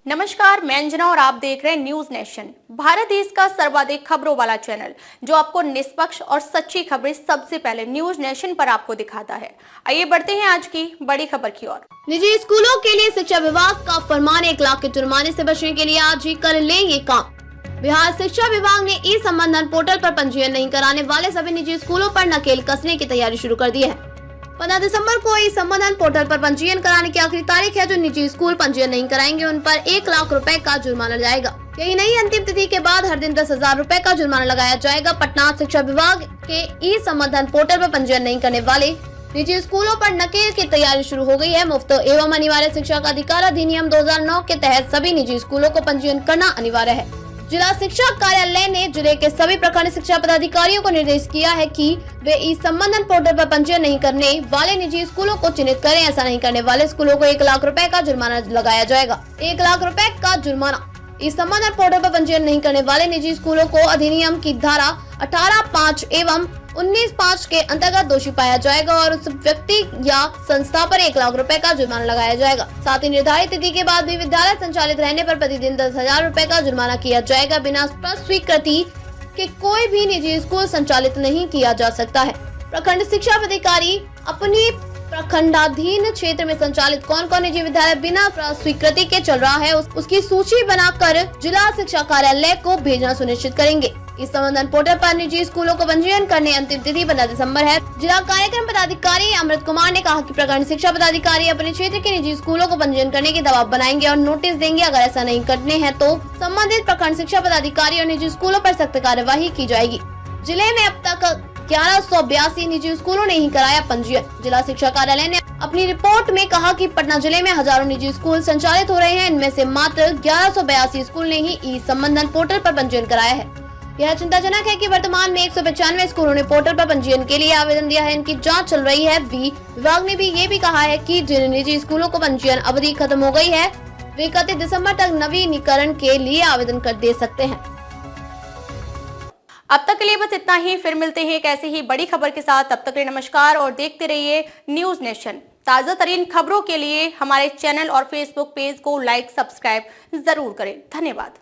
नमस्कार, मैं अंजना और आप देख रहे हैं न्यूज नेशन, भारत देश का सर्वाधिक खबरों वाला चैनल जो आपको निष्पक्ष और सच्ची खबरें सबसे पहले न्यूज नेशन पर आपको दिखाता है। आइए बढ़ते हैं आज की बड़ी खबर की ओर। निजी स्कूलों के लिए शिक्षा विभाग का फरमान 1 लाख के जुर्माने से बचने के लिए आज ही कर ले ये काम। बिहार शिक्षा विभाग ने ई संबंधन पोर्टल पर पंजीयन नहीं कराने वाले सभी निजी स्कूलों पर नकेल कसने की तैयारी शुरू कर दी है। 15 दिसंबर को ई संबंधन पोर्टल पर पंजीयन कराने की आखिरी तारीख है। जो निजी स्कूल पंजीयन नहीं कराएंगे उन पर 1 लाख रुपए का जुर्माना लगाएगा। यही नहीं, अंतिम तिथि के बाद हर दिन 10,000 रुपए का जुर्माना लगाया जाएगा। पटना शिक्षा विभाग के ई संबंधन पोर्टल पर पंजीयन नहीं करने वाले निजी स्कूलों पर नकेल की तैयारी शुरू हो गई है। मुफ्त एवं अनिवार्य शिक्षा का अधिकार अधिनियम 2009 के तहत सभी निजी स्कूलों को पंजीयन करना अनिवार्य है। जिला शिक्षा कार्यालय ने जिले के सभी प्रखंड शिक्षा पदाधिकारियों को निर्देश किया है कि वे इस संबंधन पोर्टल पर पंजीयन नहीं करने वाले निजी स्कूलों को चिन्हित करें। ऐसा नहीं करने वाले स्कूलों को 1 लाख रुपए का जुर्माना लगाया जाएगा। 1 लाख रुपए का जुर्माना। इस संबंधन पोर्टल पर पंजीयन नहीं करने वाले निजी स्कूलों को अधिनियम की धारा 18(5) एवं 19(5) के अंतर्गत दोषी पाया जाएगा और उस व्यक्ति या संस्था पर 1 लाख रुपए का जुर्माना लगाया जाएगा। साथ ही निर्धारित तिथि के बाद भी विद्यालय संचालित रहने पर प्रतिदिन 10,000 रुपए का जुर्माना किया जाएगा। बिना स्वीकृति के कोई भी निजी स्कूल संचालित नहीं किया जा सकता है। प्रखंड शिक्षा पदाधिकारी अपनी प्रखंडाधीन क्षेत्र में संचालित कौन कौन निजी विद्यालय बिना स्वीकृति के चल रहा है उसकी सूची बनाकर जिला शिक्षा कार्यालय को भेजना सुनिश्चित करेंगे। इस संबंधन पोर्टल पर निजी स्कूलों को पंजीयन करने अंतिम तिथि 15 दिसंबर है। जिला कार्यक्रम पदाधिकारी अमृत कुमार ने कहा कि प्रखंड शिक्षा पदाधिकारी अपने क्षेत्र के निजी स्कूलों को पंजीयन करने के दबाव बनाएंगे और नोटिस देंगे। अगर ऐसा नहीं करने हैं तो संबंधित प्रखंड शिक्षा पदाधिकारी और निजी स्कूलों पर सख्त कार्यवाही की जाएगी। जिले में अब तक 1182 निजी स्कूलों ने ही कराया पंजीयन। जिला शिक्षा कार्यालय ने अपनी रिपोर्ट में कहा कि पटना जिले में हजारों निजी स्कूल संचालित हो रहे हैं। इनमें से मात्र 1182 स्कूल ने ही ई संबंधन पोर्टल पर पंजीयन कराया है। यह चिंताजनक है कि वर्तमान में 195 स्कूलों ने पोर्टल पर पंजीयन के लिए आवेदन दिया है। इनकी जांच चल रही है। विभाग ने भी ये भी कहा है कि जिन निजी स्कूलों को पंजीयन अवधि खत्म हो गई है वे 31 दिसंबर तक नवीनीकरण के लिए आवेदन कर दे सकते हैं। अब तक के लिए बस इतना ही। फिर मिलते हैं एक ऐसी ही बड़ी खबर के साथ। तब तक के लिए नमस्कार और देखते रहिए न्यूज नेशन। ताजा तरीन खबरों के लिए हमारे चैनल और फेसबुक पेज को लाइक सब्सक्राइब जरूर करें। धन्यवाद।